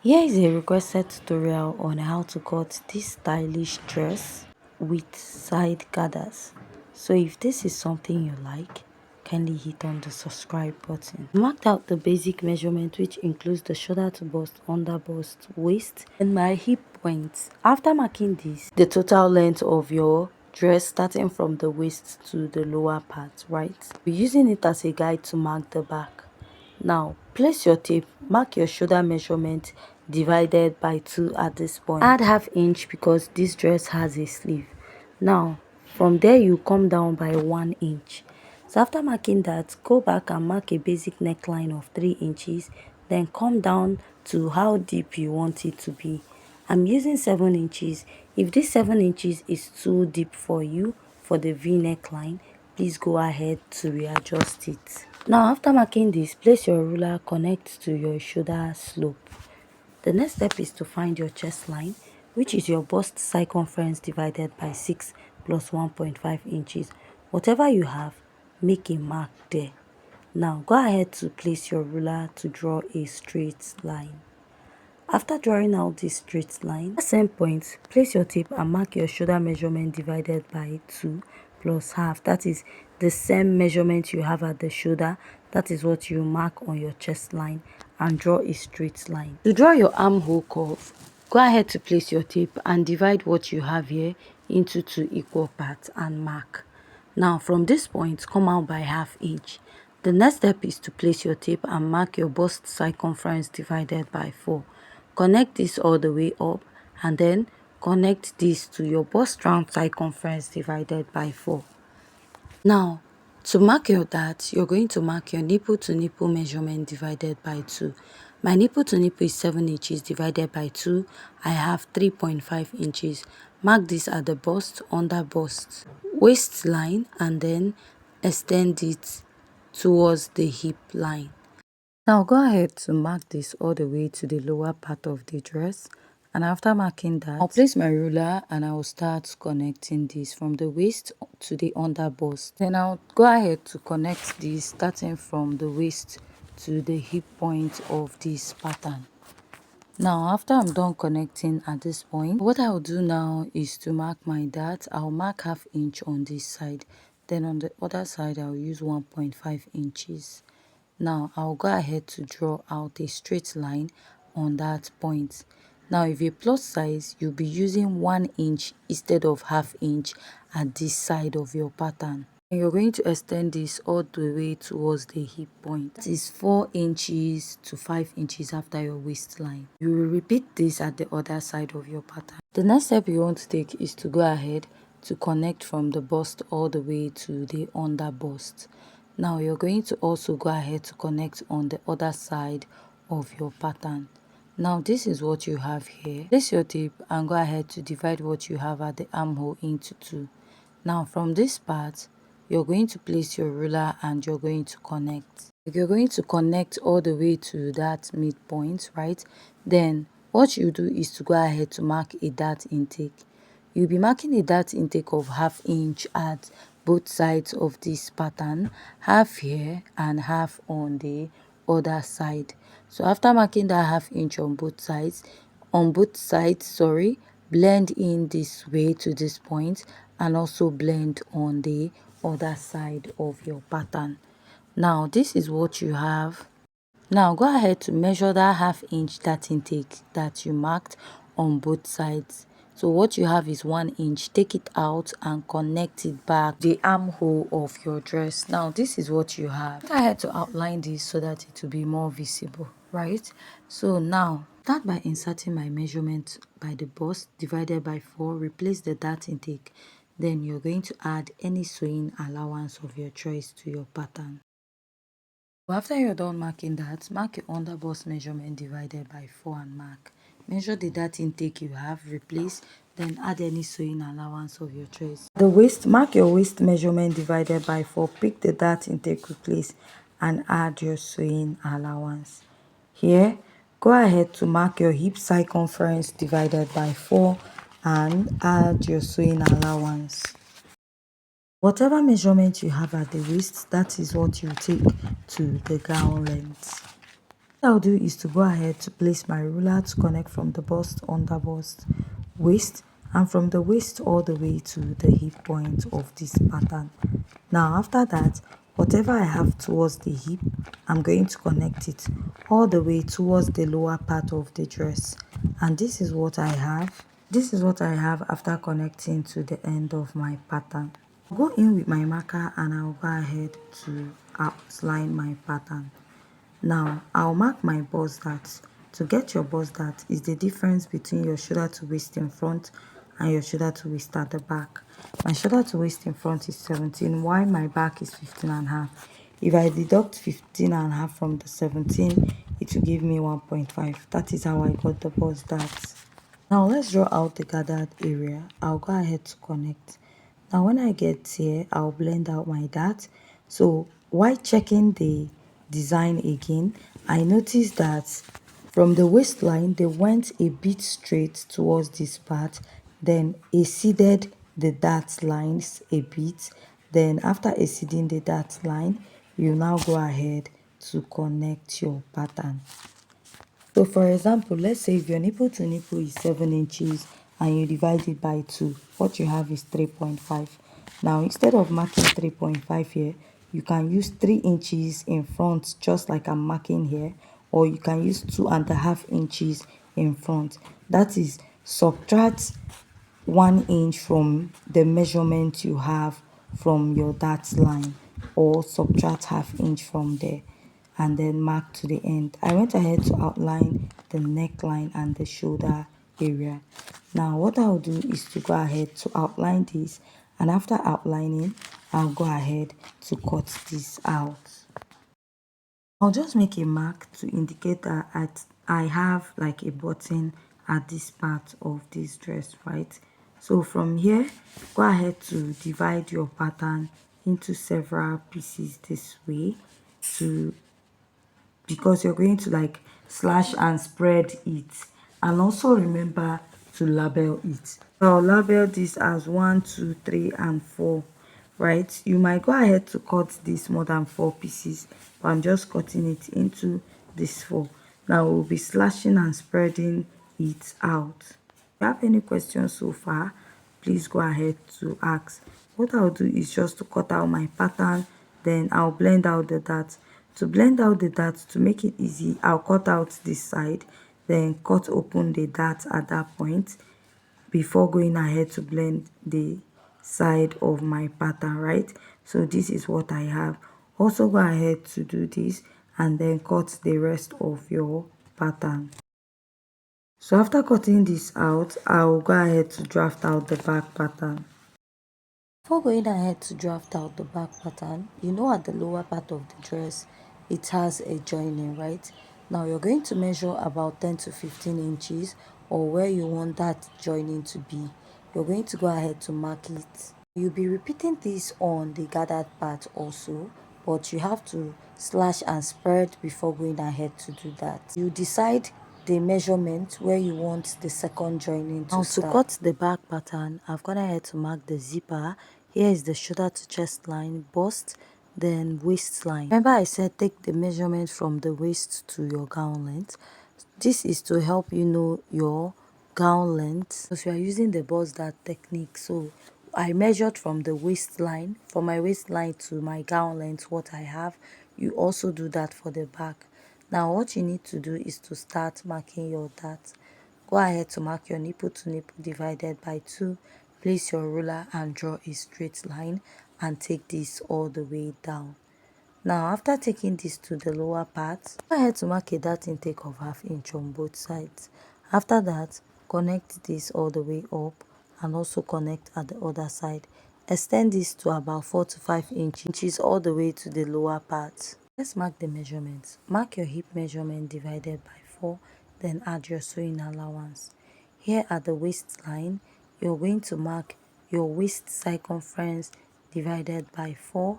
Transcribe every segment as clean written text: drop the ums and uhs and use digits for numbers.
Here is a requested tutorial on how to cut this stylish dress with side gathers. So if this is something you like, kindly hit on the subscribe button. Marked out the basic measurement, which includes the shoulder to bust, under bust, waist, and my hip points. After marking this, the total length of your dress starting from the waist to the lower part, right? We're using it as a guide to mark the back. Now, place your tape, mark your shoulder measurement divided by 2 at this point. Add half inch because this dress has a sleeve. Now, from there you come down by 1 inch. So after marking that, go back and mark a basic neckline of 3 inches. Then come down to how deep you want it to be. I'm using 7 inches. If this 7 inches is too deep for you for the V neckline, please go ahead to readjust it. Now after marking this, place your ruler, connect to your shoulder slope. The next step is to find your chest line, which is your bust circumference divided by 6 plus 1.5 inches. Whatever you have, make a mark there. Now go ahead to place your ruler to draw a straight line. After drawing out this straight line, at the same point, place your tape and mark your shoulder measurement divided by 2 plus half. That is the same measurement you have at the shoulder. That is what you mark on your chest line and draw a straight line. To draw your armhole curve, go ahead to place your tape and divide what you have here into 2 equal parts and mark. Now from this point, come out by half inch. The next step is to place your tape and mark your bust circumference divided by 4. Connect this all the way up and then connect this to your bust round circumference divided by 4. Now, to mark your dart, you're going to mark your nipple to nipple measurement divided by 2. My nipple to nipple is 7 inches divided by 2. I have 3.5 inches. Mark this at the bust, under bust, waistline, and then extend it towards the hip line. Now go ahead to mark this all the way to the lower part of the dress, and after marking that, I'll place my ruler and I will start connecting this from the waist to the under bust. Then I'll go ahead to connect this starting from the waist to the hip point of this pattern. Now after I'm done connecting at this point, what I'll do now is to mark my dart. I'll mark half inch on this side, then on the other side I'll use 1.5 inches. Now I'll go ahead to draw out a straight line on that point. Now if you're plus size, you'll be using 1 inch instead of half inch at this side of your pattern. And you're going to extend this all the way towards the hip point. It is 4 inches to 5 inches after your waistline. You will repeat this at the other side of your pattern. The next step you want to take is to go ahead to connect from the bust all the way to the under bust. Now you're going to also go ahead to connect on the other side of your pattern. Now this is what you have here. Place your tape and go ahead to divide what you have at the armhole into 2. Now from this part, you're going to place your ruler and you're going to connect. If you're going to connect all the way to that midpoint, right, then what you do is to go ahead to mark a dart intake. You'll be marking a dart intake of half inch at both sides of this pattern, half here and half on the other side. So after marking that half inch on both sides, blend in this way to this point and also blend on the other side of your pattern. Now this is what you have. Now go ahead to measure that half inch dart intake that you marked on both sides. So what you have is 1 inch. Take it out and connect it back the armhole of your dress. Now this is what you have. I had to outline this so that it will be more visible, right? So now start by inserting my measurement by the bust divided by 4. Replace the dart intake. Then you're going to add any sewing allowance of your choice to your pattern. After you're done marking that, mark your under bust measurement divided by 4 and mark. Measure the dart intake you have, replace, then add any sewing allowance of your choice. The waist, mark your waist measurement divided by 4, pick the dart intake, replace, and add your sewing allowance. Here, go ahead to mark your hip circumference divided by 4 and add your sewing allowance. Whatever measurement you have at the waist, that is what you take to the gown length. What I'll do is to go ahead to place my ruler to connect from the bust, under bust, waist, and from the waist all the way to the hip point of this pattern. Now after that, whatever I have towards the hip, I'm going to connect it all the way towards the lower part of the dress. And this is what I have. This is what I have after connecting to the end of my pattern. I'll go in with my marker and I'll go ahead to outline my pattern. Now I'll mark my bust dart. To get your bust dart is the difference between your shoulder to waist in front and your shoulder to waist at the back. My shoulder to waist in front is 17 while my back is 15 and a half. If I deduct 15 and a half from the 17, it will give me 1.5. That is how I got the bust dart. Now let's draw out the gathered area. I'll go ahead to connect. Now when I get here, I'll blend out my dart. So while checking the design again, I noticed that from the waistline, they went a bit straight towards this part, then exceeded the dart lines a bit. Then after exceeding the dart line, you now go ahead to connect your pattern. So for example, let's say if your nipple to nipple is 7 inches and you divide it by 2, what you have is 3.5. Now instead of marking 3.5 here, you can use 3 inches in front just like I'm marking here, or you can use 2.5 inches in front. That is, subtract 1 inch from the measurement you have from your dart line, or subtract half inch from there and then mark to the end. I went ahead to outline the neckline and the shoulder area. Now what I'll do is to go ahead to outline this, and after outlining, I'll go ahead to cut this out. I'll just make a mark to indicate that I have like a button at this part of this dress, right? So from here, go ahead to divide your pattern into several pieces this way, to because you're going to like slash and spread it, and also remember to label it. So I'll label this as 1, 2, 3, and 4, right? You might go ahead to cut this more than 4 pieces, but I'm just cutting it into this 4. Now we'll be slashing and spreading it out. If you have any questions so far, please go ahead to ask. What I'll do is just to cut out my pattern, then I'll blend out the dart. To blend out the dart, to make it easy, I'll cut out this side, then cut open the dart at that point before going ahead to blend the side of my pattern, right? So this is what I have. Also go ahead to do this and then cut the rest of your pattern. So after cutting this out, I'll go ahead to draft out the back pattern. Before going ahead to draft out the back pattern, you know at the lower part of the dress, it has a joining, right? Now you're going to measure about 10 to 15 inches or where you want that joining to be. You're going to go ahead to mark it. You'll be repeating this on the gathered part also, but you have to slash and spread before going ahead to do that. You decide the measurement where you want the second joining to start. To cut the back pattern, I've gone ahead to mark the zipper. Here is the shoulder to chest line, bust, then waistline. Remember I said take the measurement from the waist to your gown length. This is to help you know your gown length, because you are using the bust dart technique. So I measured from the waistline, from my waistline to my gown length, what I have. You also do that for the back. Now what you need to do is to start marking your dart. Go ahead to mark your nipple to nipple divided by 2. Place your ruler and draw a straight line and take this all the way down. Now after taking this to the lower part, go ahead to mark a dart intake of ½ inch on both sides. After that, connect this all the way up and also connect at the other side. Extend this to about 4 to 5 inches all the way to the lower part. Let's mark the measurements. Mark your hip measurement divided by 4, then add your sewing allowance. Here at the waistline, you're going to mark your waist circumference divided by 4.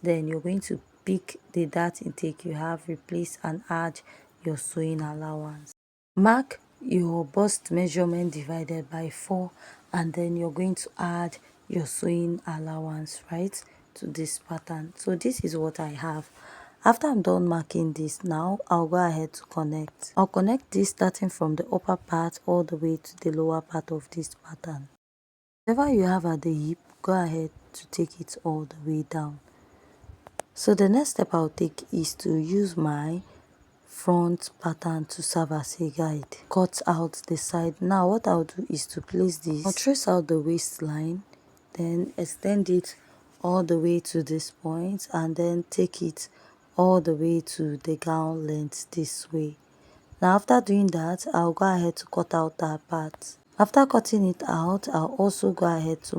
Then you're going to pick the dart intake you have, replace and add your sewing allowance. Mark your bust measurement divided by 4, and then you're going to add your sewing allowance, right, to this pattern. So this is what I have After I'm done marking this, now I'll go ahead to connect. I'll connect this starting from the upper part all the way to the lower part of this pattern. Whatever you have at the hip, go ahead to take it all the way down. So the next step I'll take is to use my front pattern to serve as a guide. Cut out the side. Now what I'll do is to place this. I'll trace out the waistline, then extend it all the way to this point, and then take it all the way to the gown length this way. Now after doing that, I'll go ahead to cut out that part. After cutting it out, I'll also go ahead to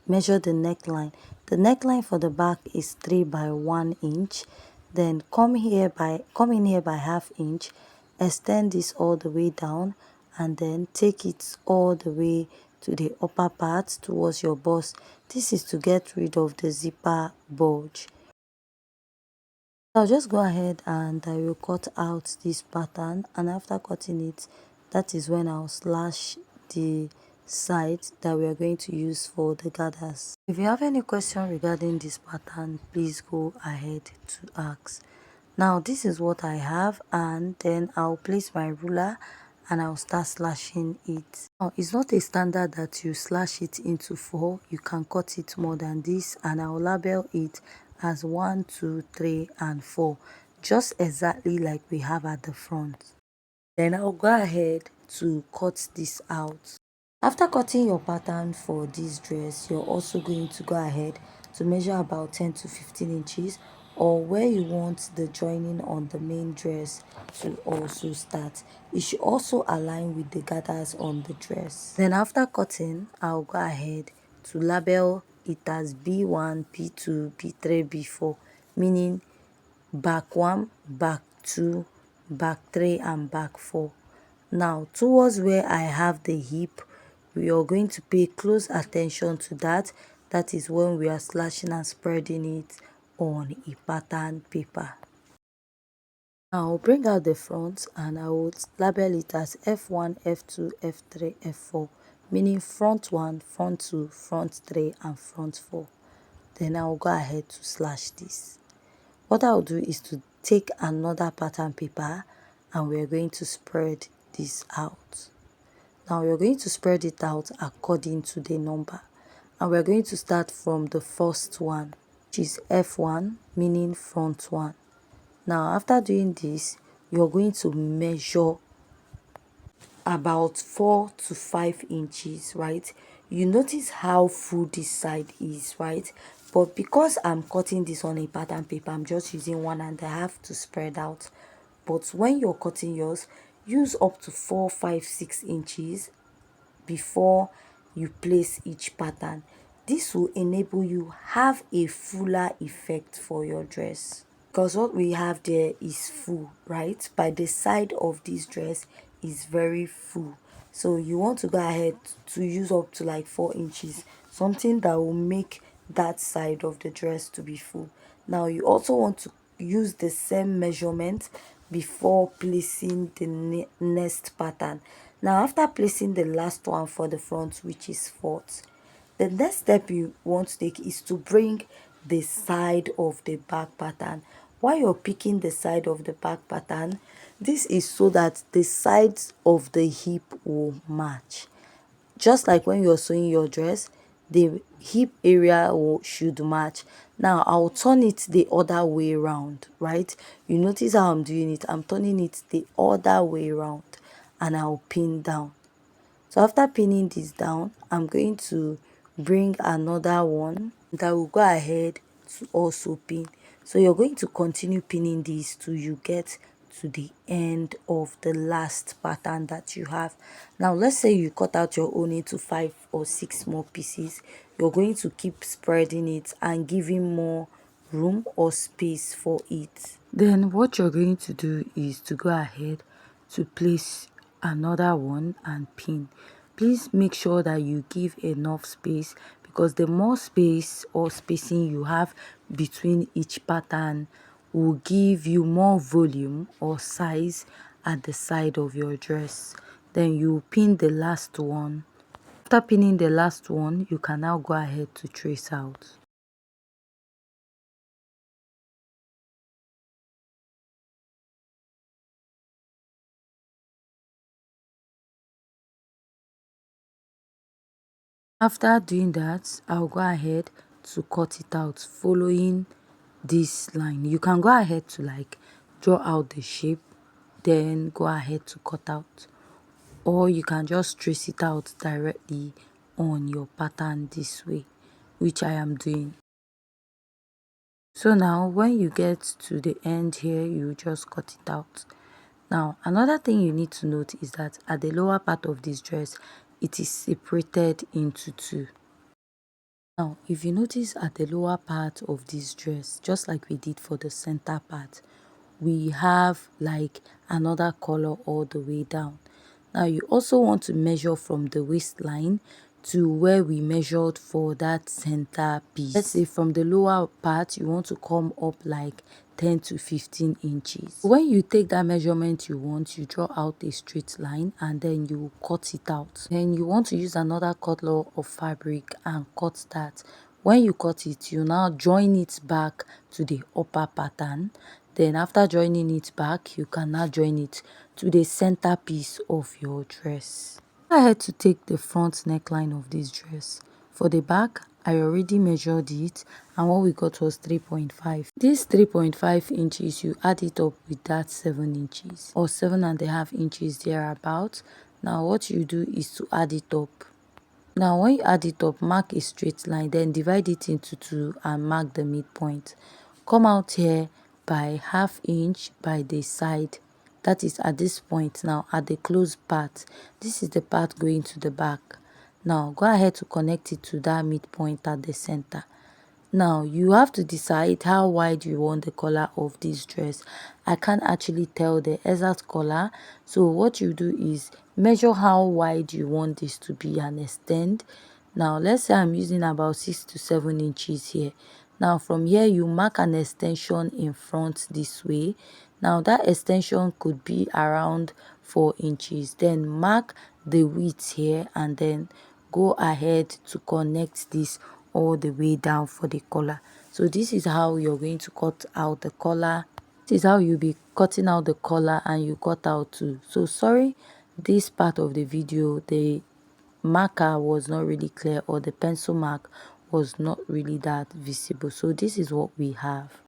measure the neckline. The neckline for the back is 3 by 1 inch. Then come in here by half inch, extend this all the way down, and then take it all the way to the upper part towards your bust. This is to get rid of the zipper bulge. I'll just go ahead and I will cut out this pattern, and after cutting it, that is when I'll slash the side that we are going to use for the gathers. If you have any question regarding this pattern, please go ahead to ask. Now this is what I have, and then I'll place my ruler and I'll start slashing it. Now it's not a standard that you slash it into 4. You can cut it more than this, and I'll label it as 1, 2, 3 and 4, just exactly like we have at the front. Then I'll go ahead to cut this out. After cutting your pattern for this dress, you're also going to go ahead to measure about 10 to 15 inches, or where you want the joining on the main dress to also start. It should also align with the gathers on the dress. Then after cutting, I'll go ahead to label it as B1, B2, B3, B4, meaning back 1, back 2, back 3 and back 4. Now towards where I have the hip, we are going to pay close attention to that. That is when we are slashing and spreading it on a pattern paper. Now I'll bring out the front and I will label it as F1, F2, F3, F4, meaning front 1, front 2, front 3 and front 4. Then I'll go ahead to slash this. What I'll do is to take another pattern paper and we're going to spread this out. Now we're going to spread it out according to the number, and we're going to start from the first one, which is F1, meaning front 1. Now after doing this, you're going to measure about 4 to 5 inches, right? You notice how full this side is, right? But because I'm cutting this on a pattern paper, I'm just using 1.5 to spread out. But when you're cutting yours, use up to 4, 5, 6 inches before you place each pattern. This will enable you have a fuller effect for your dress, because what we have there is full, right? By the side of this dress is very full, so you want to go ahead to use up to like 4 inches, something that will make that side of the dress to be full. Now you also want to use the same measurement before placing the next pattern. Now after placing the last one for the front, which is 4th, the next step you want to take is to bring the side of the back pattern. While you're picking the side of the back pattern, this is so that the sides of the hip will match. Just like when you're sewing your dress, the hip area should match. Now I'll turn it the other way around, right? You notice how I'm doing it. I'm turning it the other way around, and I'll pin down. So after pinning this down, I'm going to bring another one that will go ahead to also pin. So you're going to continue pinning this till you get to the end of the last pattern that you have. Now let's say you cut out your own into 5 or 6 more pieces. You're going to keep spreading it and giving more room or space for it. Then what you're going to do is to go ahead to place another one and pin. Please make sure that you give enough space, because the more space or spacing you have between each pattern will give you more volume or size at the side of your dress. Then you pin the last one. After pinning the last one, you can now go ahead to trace out. After doing that, I'll go ahead to cut it out following this line. You can go ahead to like draw out the shape, then go ahead to cut out, or you can just trace it out directly on your pattern this way, which I am doing. So now when you get to the end here, you just cut it out. Now another thing you need to note is that at the lower part of this dress, it is separated into two. Now if you notice at the lower part of this dress, just like we did for the center part, we have like another color all the way down. Now you also want to measure from the waistline to where we measured for that center piece. Let's say from the lower part you want to come up like 10 to 15 inches. When you take that measurement you want, you draw out a straight line and then you cut it out. Then you want to use another color of fabric and cut that. When you cut it, you now join it back to the upper pattern. Then after joining it back, you can now join it to the center piece of your dress. I had to take the front neckline of this dress. For the back, I already measured it and what we got was 3.5. This 3.5 inches, you add it up with that 7 inches or 7.5 inches thereabout. Now what you do is to add it up. Now when you add it up, mark a straight line, then divide it into two and mark the midpoint. Come out here by ½ inch by the side. That is at this point now at the closed part. This is the part going to the back. Now go ahead to connect it to that midpoint at the center. Now you have to decide how wide you want the collar of this dress. I can't actually tell the exact collar, so what you do is measure how wide you want this to be and extend. Now let's say I'm using about 6 to 7 inches here. Now from here you mark an extension in front this way. Now that extension could be around 4 inches. Then mark the width here and then go ahead to connect this all the way down for the collar. So this is how you're going to cut out the collar. This is how you'll be cutting out the collar and you cut out too. So sorry, this part of the video, the marker was not really clear or the pencil mark was not really that visible. So this is what we have.